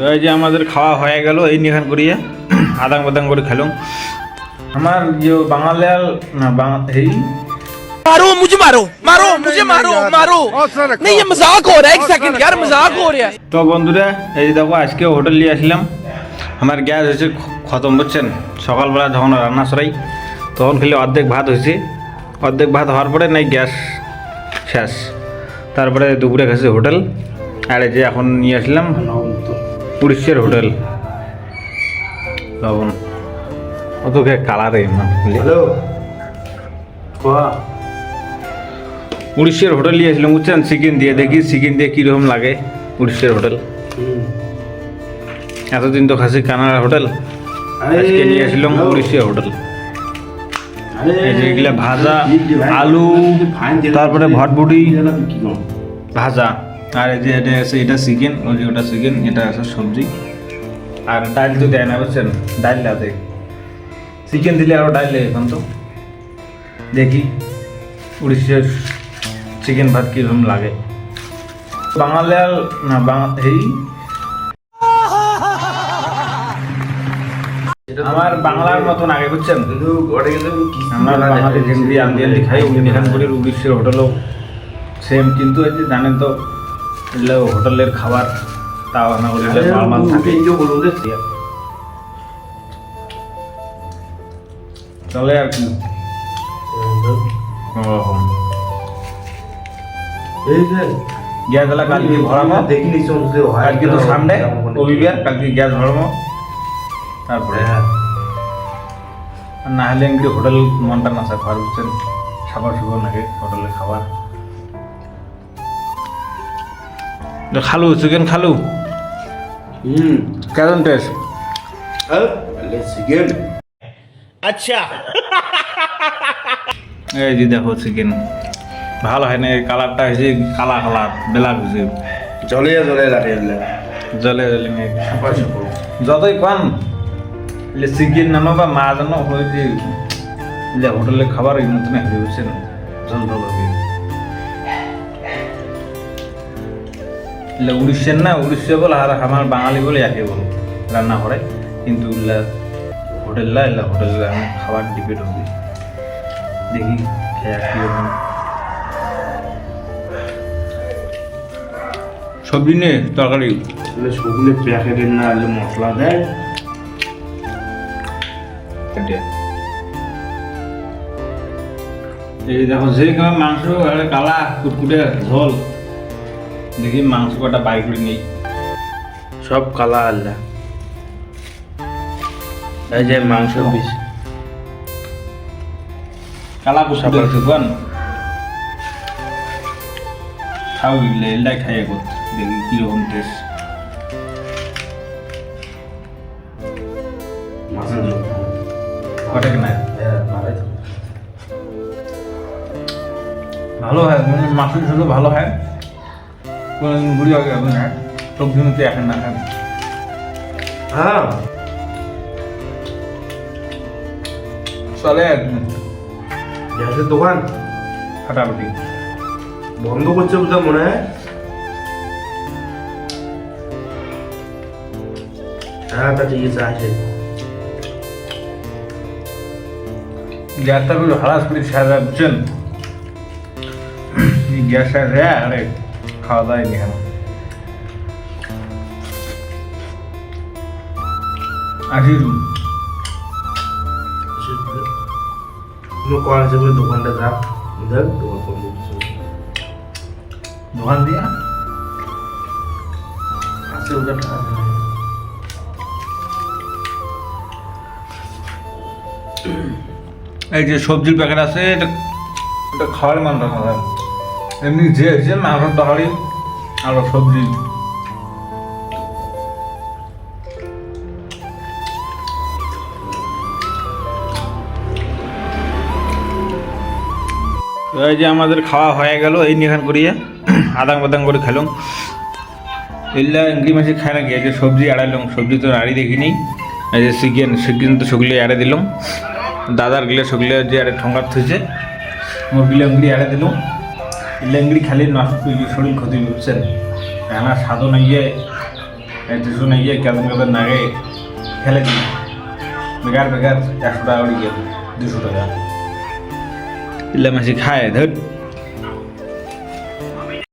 এই যে আমাদের খাওয়া হয়ে গেল, এই নিখান করিয়ে আদাং বাদাং করে খেলাম। আমার যে বাঙালিয়াল না এই मारो मुझे मारो मारो मुझे मारो मारो नहीं ये मजाक हो रहा है एक सेकंड यार मजाक हो रहा है। তো বন্ধুরা এই যে দেখো আজকে হোটেল নিয়ে আসলাম। আমার গ্যাস হয়েছে খতম, বুঝছেন। সকালবেলা যখন রান্না সরাই তখন খেলে অর্ধেক ভাত হয়েছে, অর্ধেক ভাত হওয়ার পরে নাই গ্যাস শেষ। তারপরে দুপুরে গেছে হোটেল, আর এই যে এখন নিয়ে আসলাম উড়িষ্যার হোটেল লবণ অত কালারে হ্যালো উড়িষ্যার হোটেল নিয়ে আসলাম, বুঝছেন। চিকেন দিয়ে দেখি চিকেন দিয়ে কীরকম লাগে উড়িষ্যার হোটেল। এতদিন তো খাসি কানাডা হোটেল, আজকে নিয়ে আসলাম উড়িষ্যা হোটেল। এই যে এগুলা ভাজা আলু, তারপরে ভটভুটি ভাজা, আর এই যে এটা আছে এটা চিকেন, ওই যে ওটা চিকেন, এটা আছে সবজি। আর ডাল তো দেয় না, বুঝছেন। ডাল আছে, চিকেন দিলে আরও ডাল দেয়। এখন তো দেখি উড়িষ্যার চিকেন ভাত কীরকম লাগে। বাঙালিয়াল না এই আমার বাংলার মতন আগে, বুঝছেন। আমরা বাঙালি হিন্দি আন্দি খাই, এখান করে উড়িষ্যার হোটেলও সেম। কিন্তু এই যে জানেন তো এগুলো হোটেলের খাবার, তাও না হোটেলের নর্মাল থাকে। চলে আর কি। গ্যাস এলা কালকে ভরাবো, দেখিনি কালকে তো সামনে রবিবার, কালকে গ্যাস ভরাবো। তারপরে আর না হলে এমনি হোটেল মনটা না খাবার, বুঝছেন। খাবার সুন্দর লাগে হোটেলের খাবার। খালু চিকেন খালু কেমন টেস্ট? চিকেন अच्छा এই যে দেখো চিকেন ভালো হয় না, কালারটা হয়েছে কালা কালার বেলা হয়েছে, জলে জলে লাগে জলে জলে যতই পান চিকেন নানো বা মা জানো হয়েছে হোটেলের খাবার এই মতন হয়ে, বুঝছেন। জল জল উড়িষ্যার না, উড়িষ্যা বলে আর আমার বাঙালি বলে একে বলো রান্না করে, কিন্তু হোটেল হোটেল খাবার ডিপেন্ড হবে। দেখি খেয়ে কীরকম সবজি নিয়ে তরকারি সবগুলো প্যাকেটের না মশলা দেয়। এই দেখো যে মাংস কালা কুটকুটে ঝোল, দেখি মাংস কটা বাই করে নেই, সব কালা আল্লাহ। এই যে মাংস পিস কালা কুটকুটে দেখুন খাও, এলাই খাইয়ে করতে দেখি কীরকম টেস্ট। কটা না ভালো হয়, মাছের ঝোলও ভালো হয়। কোনোদিন ঘুরি আগে এখন হ্যাঁ, সবজি মতো এখন না খান। হ্যাঁ চলে একদম গ্যাসের দোকান ফাটাফাটি বন্ধ করছে বোধহয় মনে হয়। হ্যাঁ তা ঠিক আছে আসে। গ্যাসটা বেশ হারাস করে সাজা, বুঝছেন। গ্যাসটা রে আরে খাওয়া দাওয়া নি কেন আসি কল আছে বলে দোকানটা যাক, দেখ দোকান বন্ধ করছে। দোকান দিয়া আছে ওটা এই যে সবজির প্যাকেট আছে, এটা খাওয়ার মান রাখা যায়। এমনি যে মাংস তরকারি আর সবজি এই যে আমাদের খাওয়া হয়ে গেল, এই নিখান করিয়ে আদাং বাদাং করে খেলাম। এগুলা ইংলি মাসে খায় নাকি, এই যে সবজি আড়াইলাম, সবজি তো আড়ি দেখিনি। এই যে চিকেন তো সেগুলি আড়ে দিলাম, দাদার গিলে সেগুলো যে আড়ে ঠোঙ্গার থইছে, মুরগিলে ইংলি আড়ে দিলাম। লেংড়ি খালি নষ্ট শরীর ক্ষতি, বুঝছেন। রান্না স্বাদও নাই, টিউশনে গিয়ে কেমন কেমন নাগে খেলে দিই বেকার বেকার 100 টাকা করে গিয়ে 200 টাকা ইল্লা মাসি খায় ধর